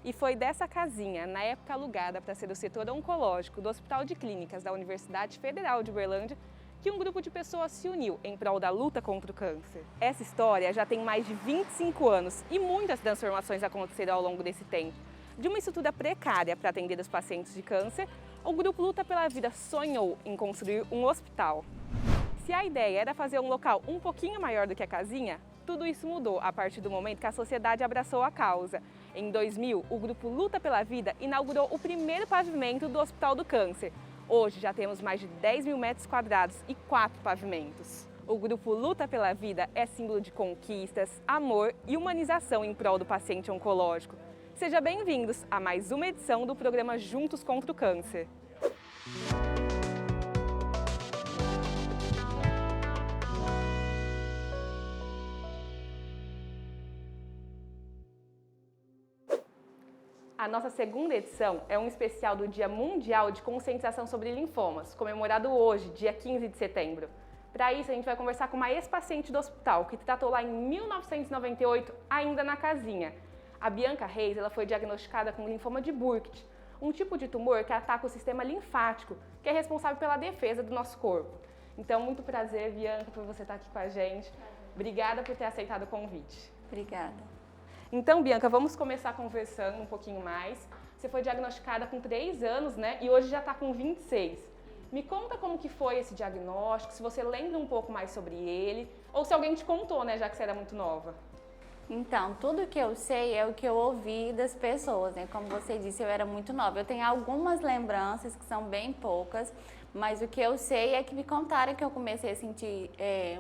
E foi dessa casinha, na época alugada para ser o setor oncológico do Hospital de Clínicas da Universidade Federal de Uberlândia, que um grupo de pessoas se uniu em prol da luta contra o câncer. Essa história já tem mais de 25 anos e muitas transformações aconteceram ao longo desse tempo. De uma estrutura precária para atender os pacientes de câncer, o grupo Luta pela Vida sonhou em construir um hospital. Se a ideia era fazer um local um pouquinho maior do que a casinha, tudo isso mudou a partir do momento que a sociedade abraçou a causa. Em 2000, o grupo Luta pela Vida inaugurou o primeiro pavimento do Hospital do Câncer. Hoje já temos mais de 10 mil metros quadrados e 4 pavimentos. O grupo Luta pela Vida é símbolo de conquistas, amor e humanização em prol do paciente oncológico. Sejam bem-vindos a mais uma edição do programa Juntos contra o Câncer. A nossa segunda edição é um especial do Dia Mundial de Conscientização sobre Linfomas, comemorado hoje, dia 15 de setembro. Para isso, a gente vai conversar com uma ex-paciente do hospital, que tratou lá em 1998, ainda na casinha. A Bianca Reis, ela foi diagnosticada com linfoma de Burkitt, um tipo de tumor que ataca o sistema linfático, que é responsável pela defesa do nosso corpo. Então, muito prazer, Bianca, por você estar aqui com a gente. Obrigada por ter aceitado o convite. Obrigada. Então, Bianca, vamos começar conversando um pouquinho mais. Você foi diagnosticada com 3 anos, né? E hoje já está com 26. Me conta como que foi esse diagnóstico, se você lembra um pouco mais sobre ele, ou se alguém te contou, né, já que você era muito nova. Então, tudo que eu sei é o que eu ouvi das pessoas, né? Como você disse, eu era muito nova. Eu tenho algumas lembranças, que são bem poucas, mas o que eu sei é que me contaram que eu comecei a sentir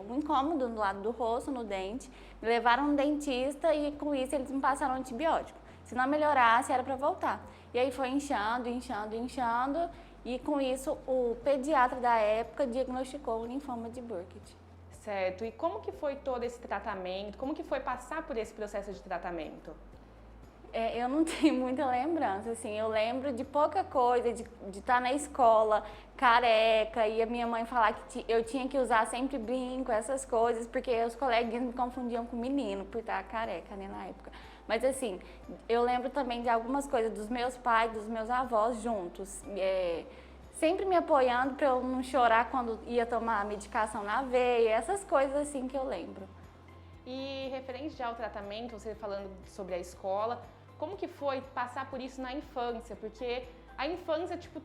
um incômodo no lado do rosto, no dente. Me levaram no dentista e com isso eles me passaram antibiótico. Se não melhorasse, era para voltar. E aí foi inchando, inchando, inchando, e com isso o pediatra da época diagnosticou o linfoma de Burkitt. Certo. E como que foi todo esse tratamento? Como que foi passar por esse processo de tratamento? Eu não tenho muita lembrança, assim, eu lembro de pouca coisa, de estar na escola careca e a minha mãe falar que eu tinha que usar sempre brinco, essas coisas, porque os coleguinhas me confundiam com menino por estar careca, né, na época. Mas assim, eu lembro também de algumas coisas dos meus pais, dos meus avós juntos, sempre me apoiando para eu não chorar quando ia tomar a medicação na veia, essas coisas assim que eu lembro. E referente já ao tratamento, você falando sobre a escola, como que foi passar por isso na infância? Porque a infância, tipo,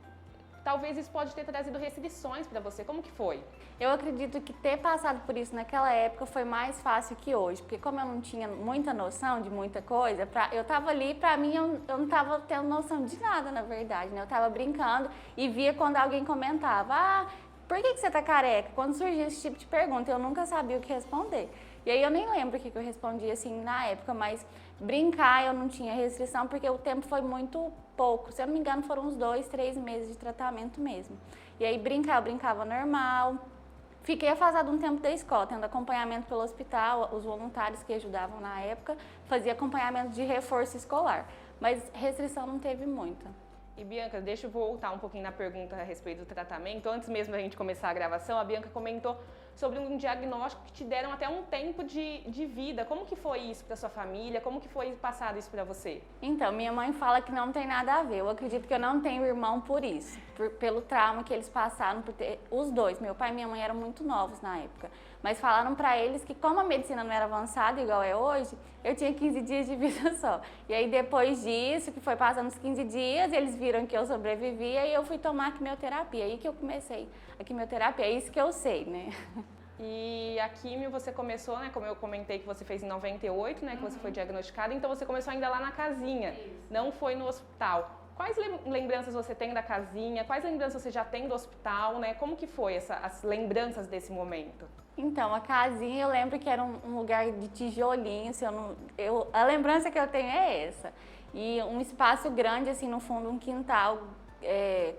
talvez isso pode ter trazido restrições para você. Como que foi? Eu acredito que ter passado por isso naquela época foi mais fácil que hoje, porque como eu não tinha muita noção de muita coisa, eu tava ali, pra mim eu não tava tendo noção de nada, na verdade, né? Eu tava brincando e via quando alguém comentava, por que você tá careca? Quando surgia esse tipo de pergunta, eu nunca sabia o que responder. E aí eu nem lembro o que eu respondi assim na época, mas brincar eu não tinha restrição porque o tempo foi muito pouco. Se eu não me engano, foram uns 2, 3 meses de tratamento mesmo. E aí brincar, eu brincava normal. Fiquei afastada um tempo da escola, tendo acompanhamento pelo hospital, os voluntários que ajudavam na época, fazia acompanhamento de reforço escolar. Mas restrição não teve muita. E Bianca, deixa eu voltar um pouquinho na pergunta a respeito do tratamento. Antes mesmo da gente começar a gravação, a Bianca comentou sobre um diagnóstico que te deram até um tempo de vida. Como que foi isso para sua família? Como que foi passado isso para você? Então, minha mãe fala que não tem nada a ver. Eu acredito que eu não tenho irmão por isso, pelo trauma que eles passaram, por ter os dois. Meu pai e minha mãe eram muito novos na época. Mas falaram para eles que como a medicina não era avançada igual é hoje, eu tinha 15 dias de vida só. E aí depois disso, que foi passando os 15 dias, eles viram que eu sobrevivia e eu fui tomar a quimioterapia. Aí que eu comecei a quimioterapia, é isso que eu sei, né? E a quimio você começou, né, como eu comentei que você fez em 98, né, que você foi diagnosticada, então você começou ainda lá na casinha, não foi no hospital. Quais lembranças você tem da casinha? Quais lembranças você já tem do hospital, né? Como que foi as lembranças desse momento? Então, a casinha eu lembro que era um lugar de tijolinho, a lembrança que eu tenho é essa. E um espaço grande, assim, no fundo, um quintal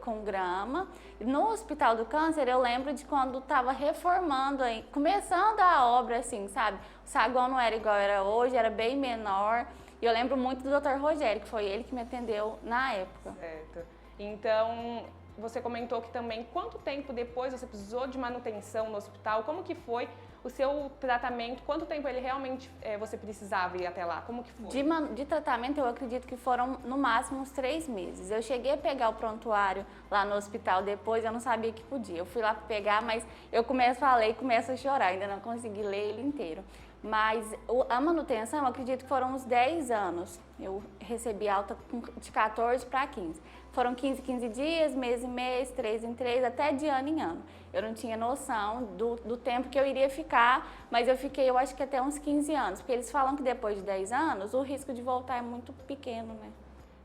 com grama. No Hospital do Câncer, eu lembro de quando estava reformando, começando a obra, assim, sabe? O saguão não era igual era hoje, era bem menor. E eu lembro muito do Dr. Rogério, que foi ele que me atendeu na época. Certo. Então, você comentou que também, quanto tempo depois você precisou de manutenção no hospital? Como que foi o seu tratamento, quanto tempo ele realmente você precisava ir até lá? Como que foi? De tratamento, eu acredito que foram no máximo uns 3 meses. Eu cheguei a pegar o prontuário lá no hospital depois, eu não sabia que podia. Eu fui lá pegar, mas eu começo a ler e começo a chorar, ainda não consegui ler ele inteiro. Mas a manutenção, eu acredito que foram uns 10 anos. Eu recebi alta de 14 para 15. Foram 15 em 15 dias, mês em mês, 3 em 3, até de ano em ano. Eu não tinha noção do tempo que eu iria ficar, mas eu fiquei, eu acho que até uns 15 anos. Porque eles falam que depois de 10 anos, o risco de voltar é muito pequeno, né?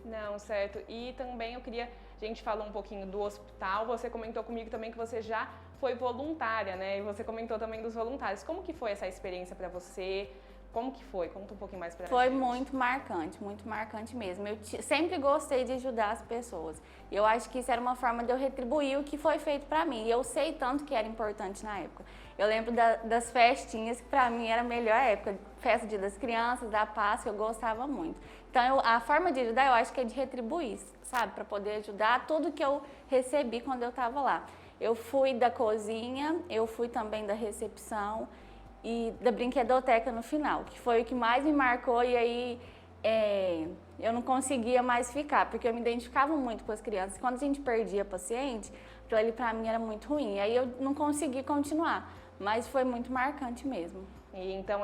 Não, certo. E também a gente falou um pouquinho do hospital, você comentou comigo também que você já foi voluntária, né? E você comentou também dos voluntários. Como que foi essa experiência para você? Como que foi? Conta um pouquinho mais pra gente. Foi muito marcante mesmo. Eu sempre gostei de ajudar as pessoas. E eu acho que isso era uma forma de eu retribuir o que foi feito pra mim. E eu sei tanto que era importante na época. Eu lembro das festinhas, que pra mim era a melhor época. Festa Dia das Crianças, da Páscoa, eu gostava muito. Então, a forma de ajudar, eu acho que é de retribuir, sabe? Pra poder ajudar tudo que eu recebi quando eu tava lá. Eu fui da cozinha, eu fui também da recepção e da brinquedoteca no final, que foi o que mais me marcou. E aí eu não conseguia mais ficar, porque eu me identificava muito com as crianças. Quando a gente perdia paciente, aquilo ali pra mim era muito ruim. E aí eu não consegui continuar, mas foi muito marcante mesmo. E então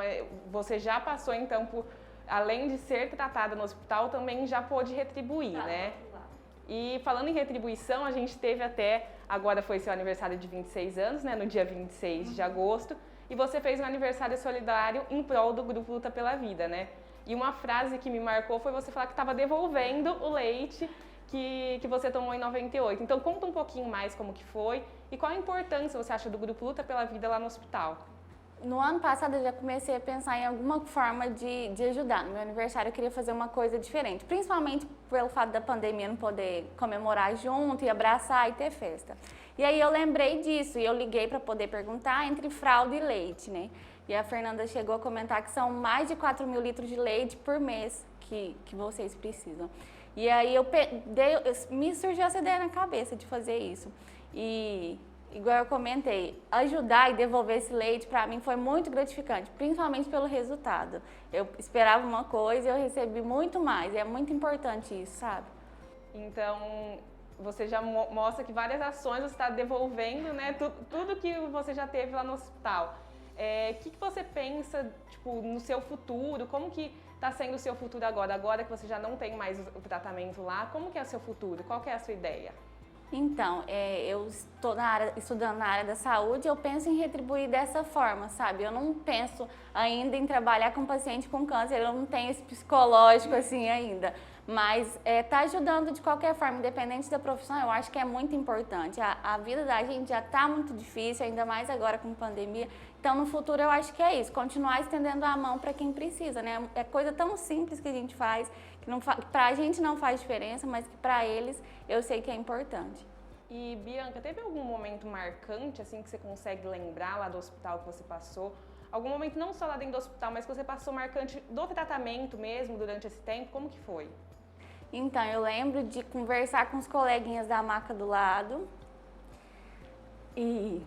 você já passou então por, além de ser tratada no hospital, também já pôde retribuir, né? E falando em retribuição, a gente teve até, agora foi seu aniversário de 26 anos, né, no dia 26 de agosto, e você fez um aniversário solidário em prol do Grupo Luta pela Vida, né? E uma frase que me marcou foi você falar que estava devolvendo o leite que você tomou em 98. Então conta um pouquinho mais como que foi e qual a importância você acha do Grupo Luta pela Vida lá no hospital. No ano passado eu já comecei a pensar em alguma forma de ajudar. No meu aniversário eu queria fazer uma coisa diferente, principalmente pelo fato da pandemia não poder comemorar junto e abraçar e ter festa. E aí eu lembrei disso e eu liguei para poder perguntar entre fralda e leite, né? E a Fernanda chegou a comentar que são mais de 4.000 litros de leite por mês que vocês precisam. E aí me surgiu essa ideia na cabeça de fazer isso. E igual eu comentei, ajudar e devolver esse leite para mim foi muito gratificante, principalmente pelo resultado. Eu esperava uma coisa e eu recebi muito mais, e é muito importante isso, sabe? Então, você já mostra que várias ações você está devolvendo, né? Tudo que você já teve lá no hospital. O que você pensa, tipo, no seu futuro? Como que está sendo o seu futuro agora? Agora que você já não tem mais o tratamento lá, como que é o seu futuro? Qual que é a sua ideia? Então, eu estou estudando na área da saúde, eu penso em retribuir dessa forma, sabe? Eu não penso ainda em trabalhar com paciente com câncer, eu não tenho esse psicológico assim ainda. Mas tá ajudando de qualquer forma, independente da profissão, eu acho que é muito importante. A vida da gente já está muito difícil, ainda mais agora com pandemia. Então, no futuro, eu acho que é isso, continuar estendendo a mão para quem precisa, né? É coisa tão simples que a gente faz, que para a gente não faz diferença, mas que para eles eu sei que é importante. E, Bianca, teve algum momento marcante, assim, que você consegue lembrar lá do hospital que você passou? Algum momento não só lá dentro do hospital, mas que você passou marcante do tratamento mesmo durante esse tempo? Como que foi? Então, eu lembro de conversar com os coleguinhas da maca do lado e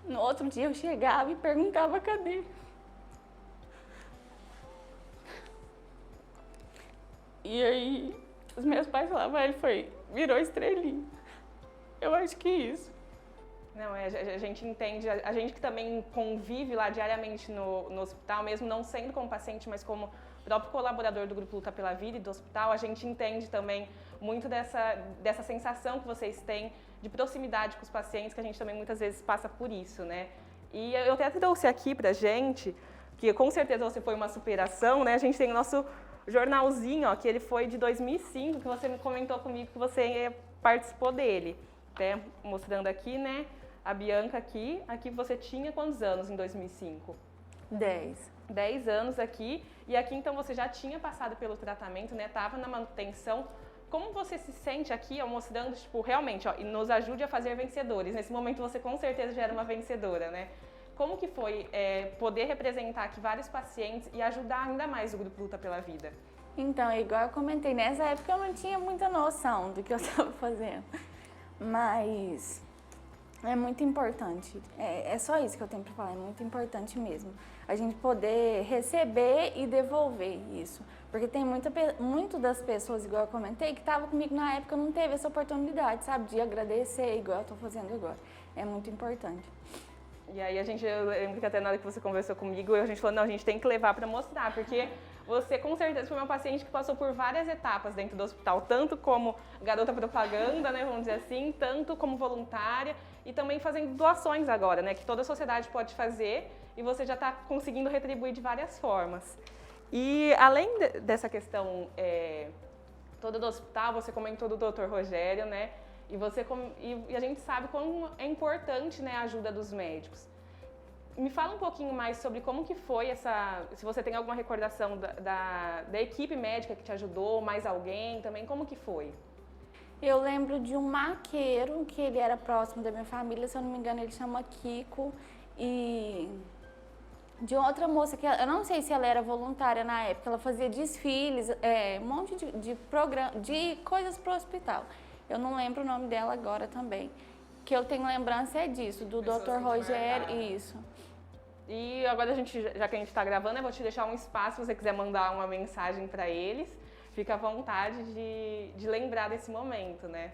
no outro dia eu chegava e perguntava cadê. E aí os meus pais falavam, ele virou estrelinha. Eu acho que isso. Não, a gente entende, a gente que também convive lá diariamente no hospital, mesmo não sendo como paciente, mas como próprio colaborador do Grupo Luta pela Vida e do hospital, a gente entende também muito dessa sensação que vocês têm de proximidade com os pacientes, que a gente também muitas vezes passa por isso, né? E eu até trouxe aqui pra gente, que com certeza você foi uma superação, né? A gente tem o nosso jornalzinho, ó, que ele foi de 2005, que você me comentou comigo que você participou dele. Até mostrando aqui, né? A Bianca aqui você tinha quantos anos em 2005? 10 anos aqui, e aqui então você já tinha passado pelo tratamento, né? Tava na manutenção. Como você se sente aqui, ó, mostrando, tipo, realmente, ó, e nos ajude a fazer vencedores. Nesse momento você com certeza já era uma vencedora, né? Como que foi poder representar aqui vários pacientes e ajudar ainda mais o Grupo Luta pela Vida? Então, igual eu comentei, nessa época eu não tinha muita noção do que eu estava fazendo, mas É muito importante. É só isso que eu tenho para falar, é muito importante mesmo. A gente poder receber e devolver isso. Porque tem muito das pessoas, igual eu comentei, que estavam comigo na época, não teve essa oportunidade, sabe? De agradecer, igual eu estou fazendo agora. É muito importante. E aí eu lembro que até na hora que você conversou comigo, a gente falou, não, a gente tem que levar para mostrar, porque você com certeza foi uma paciente que passou por várias etapas dentro do hospital, tanto como garota propaganda, né, vamos dizer assim, tanto como voluntária e também fazendo doações agora, né, que toda a sociedade pode fazer e você já está conseguindo retribuir de várias formas. E além dessa questão toda do hospital, você comentou do Dr. Rogério, né? E a gente sabe como é importante, né, a ajuda dos médicos. Me fala um pouquinho mais sobre como que foi se você tem alguma recordação da equipe médica que te ajudou, mais alguém também, como que foi? Eu lembro de um maqueiro, que ele era próximo da minha família, se eu não me engano ele chama Kiko, e de outra moça, que eu não sei se ela era voluntária na época, ela fazia desfiles, um monte de coisas para o hospital. Eu não lembro o nome dela agora também. Que eu tenho lembrança é disso, do Dr. Rogério, isso. E agora já que a gente está gravando, eu vou te deixar um espaço, se você quiser mandar uma mensagem para eles, fica à vontade de lembrar desse momento, né?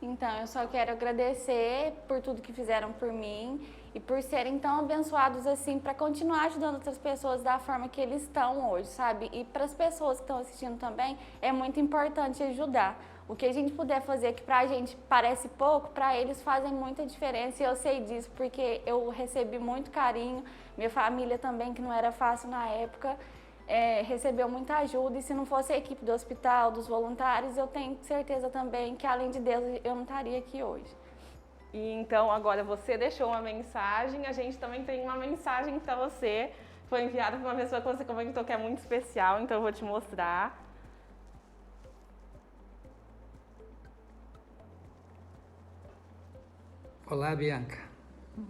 Então, eu só quero agradecer por tudo que fizeram por mim e por serem tão abençoados assim para continuar ajudando outras pessoas da forma que eles estão hoje, sabe? E para as pessoas que estão assistindo também, é muito importante ajudar. O que a gente puder fazer que pra gente parece pouco, para eles fazem muita diferença e eu sei disso porque eu recebi muito carinho, minha família também, que não era fácil na época, recebeu muita ajuda e se não fosse a equipe do hospital, dos voluntários, eu tenho certeza também que além de Deus eu não estaria aqui hoje. E então agora você deixou uma mensagem, a gente também tem uma mensagem para você, foi enviada por uma pessoa que você comentou que é muito especial, então eu vou te mostrar. Olá, Bianca.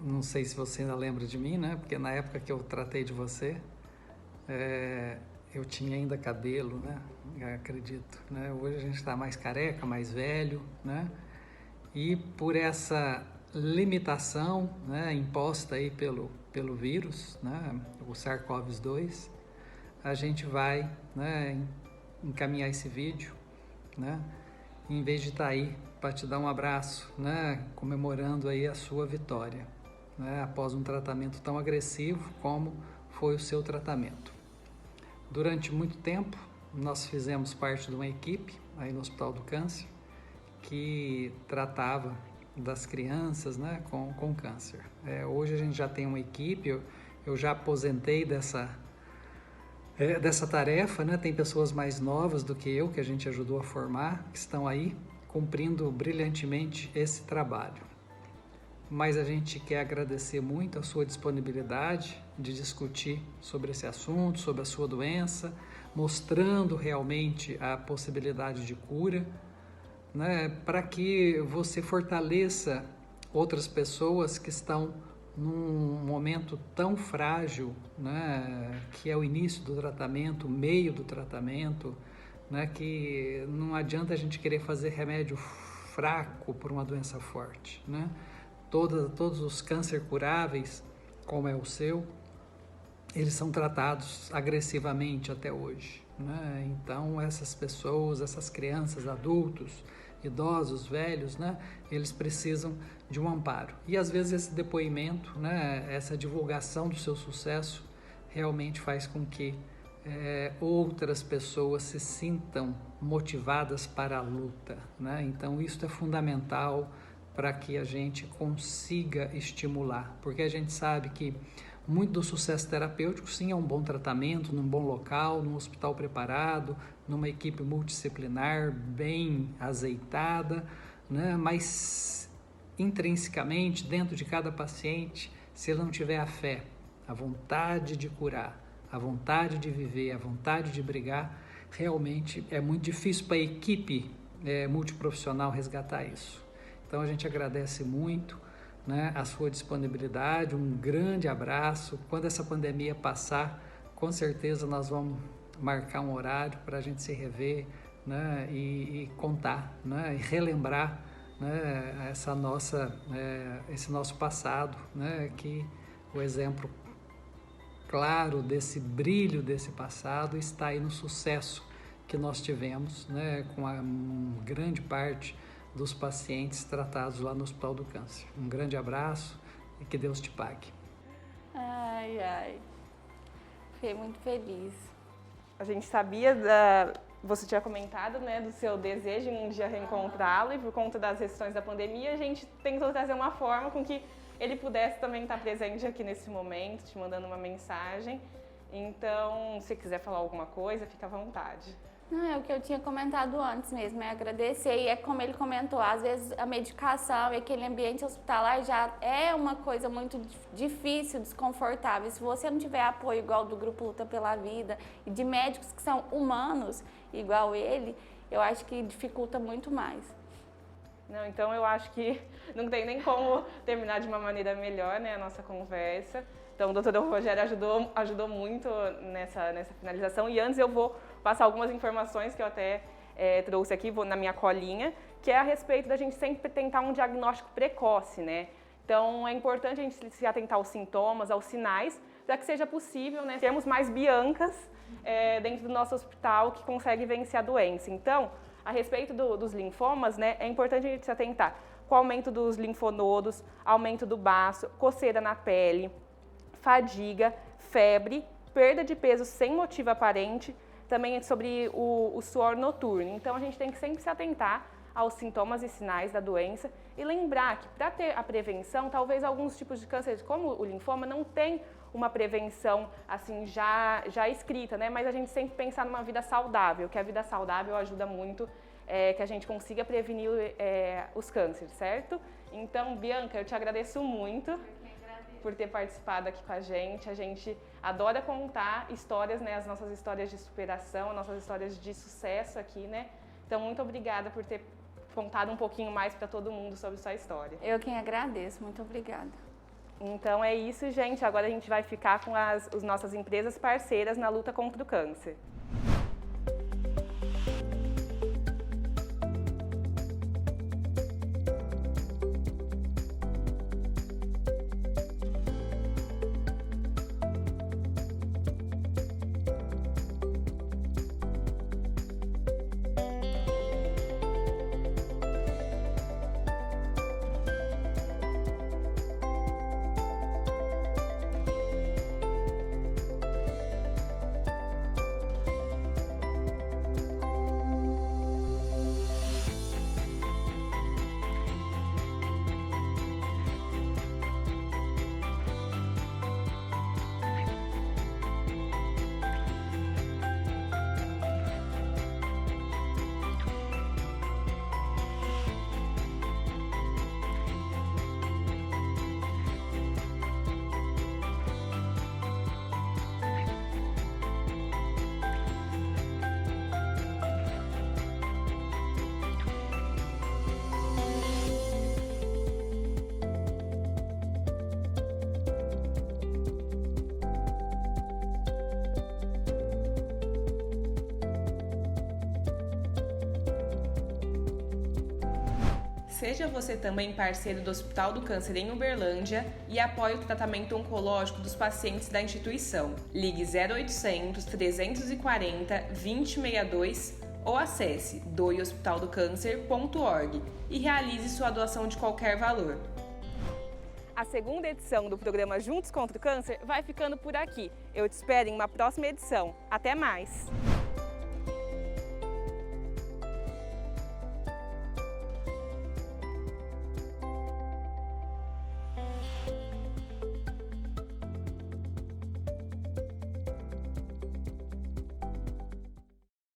Não sei se você ainda lembra de mim, né? Porque na época que eu tratei de você, eu tinha ainda cabelo, né? Eu acredito, né? Hoje a gente está mais careca, mais velho, né? E por essa limitação, né, imposta aí pelo vírus, né, o SARS-CoV-2, a gente vai, né, encaminhar esse vídeo, né? Em vez de estar aí para te dar um abraço, né, comemorando aí a sua vitória, né, após um tratamento tão agressivo como foi o seu tratamento. Durante muito tempo, nós fizemos parte de uma equipe aí no Hospital do Câncer que tratava das crianças, né, com câncer. Hoje a gente já tem uma equipe, eu já aposentei dessa tarefa, né? Tem pessoas mais novas do que eu, que a gente ajudou a formar, que estão aí cumprindo brilhantemente esse trabalho. Mas a gente quer agradecer muito a sua disponibilidade de discutir sobre esse assunto, sobre a sua doença, mostrando realmente a possibilidade de cura, né? Para que você fortaleça outras pessoas que estão num momento tão frágil, né, que é o início do tratamento, o meio do tratamento, né, que não adianta a gente querer fazer remédio fraco por uma doença forte, né? Todos os câncer curáveis, como é o seu, eles são tratados agressivamente até hoje, né? Então essas pessoas, essas crianças, adultos, idosos, velhos, né, eles precisam de um amparo. E às vezes esse depoimento, né, essa divulgação do seu sucesso realmente faz com que outras pessoas se sintam motivadas para a luta, né? Então isso é fundamental para que a gente consiga estimular, porque a gente sabe que muito do sucesso terapêutico sim é um bom tratamento, num bom local, num hospital preparado, numa equipe multidisciplinar bem azeitada, né? Mas intrinsecamente, dentro de cada paciente, se ele não tiver a fé, a vontade de curar, a vontade de viver, a vontade de brigar, realmente é muito difícil para a equipe multiprofissional resgatar isso. Então a gente agradece muito, né, a sua disponibilidade, um grande abraço. Quando essa pandemia passar, com certeza nós vamos marcar um horário para a gente se rever, né, e contar, né, e relembrar né, esse nosso passado, né, que o exemplo claro desse brilho desse passado está aí no sucesso que nós tivemos, né, com a grande parte dos pacientes tratados lá no Hospital do Câncer. Um grande abraço e que Deus te pague. Ai, ai. Fiquei muito feliz. A gente sabia você tinha comentado, né, do seu desejo em um dia reencontrá-lo e por conta das restrições da pandemia, a gente tentou trazer uma forma com que ele pudesse também estar presente aqui nesse momento, te mandando uma mensagem. Então, se quiser falar alguma coisa, fica à vontade. Não, é o que eu tinha comentado antes mesmo, é agradecer. E é como ele comentou, às vezes a medicação e aquele ambiente hospitalar já é uma coisa muito difícil, desconfortável. Se você não tiver apoio igual do Grupo Luta pela Vida e de médicos que são humanos, igual ele, eu acho que dificulta muito mais. Não, então eu acho que não tem nem como terminar de uma maneira melhor, né, a nossa conversa. Então o doutor Rogério ajudou muito nessa finalização. E antes eu vou passar algumas informações que eu até trouxe aqui na minha colinha, que é a respeito da gente sempre tentar um diagnóstico precoce, né? Então é importante a gente se atentar aos sintomas, aos sinais, para que seja possível, né, termos mais Biancas dentro do nosso hospital que consegue vencer a doença. Então, a respeito dos linfomas, né, é importante a gente se atentar com o aumento dos linfonodos, aumento do baço, coceira na pele, fadiga, febre, perda de peso sem motivo aparente, também sobre o suor noturno. Então a gente tem que sempre se atentar aos sintomas e sinais da doença e lembrar que para ter a prevenção, talvez alguns tipos de câncer, como o linfoma, não tem uma prevenção assim já escrita, né? Mas a gente sempre pensar numa vida saudável, que a vida saudável ajuda muito que a gente consiga prevenir os cânceres, certo? Então, Bianca, eu te agradeço muito por ter participado aqui com a gente. A gente adora contar histórias, né? As nossas histórias de superação, as nossas histórias de sucesso aqui, né? Então, muito obrigada por ter contado um pouquinho mais para todo mundo sobre sua história. Eu quem agradeço, muito obrigada. Então é isso, gente. Agora a gente vai ficar com as nossas empresas parceiras na luta contra o câncer. Seja você também parceiro do Hospital do Câncer em Uberlândia e apoie o tratamento oncológico dos pacientes da instituição. Ligue 0800 340 2062 ou acesse doehospitaldocancer.org e realize sua doação de qualquer valor. A segunda edição do programa Juntos contra o Câncer vai ficando por aqui. Eu te espero em uma próxima edição. Até mais!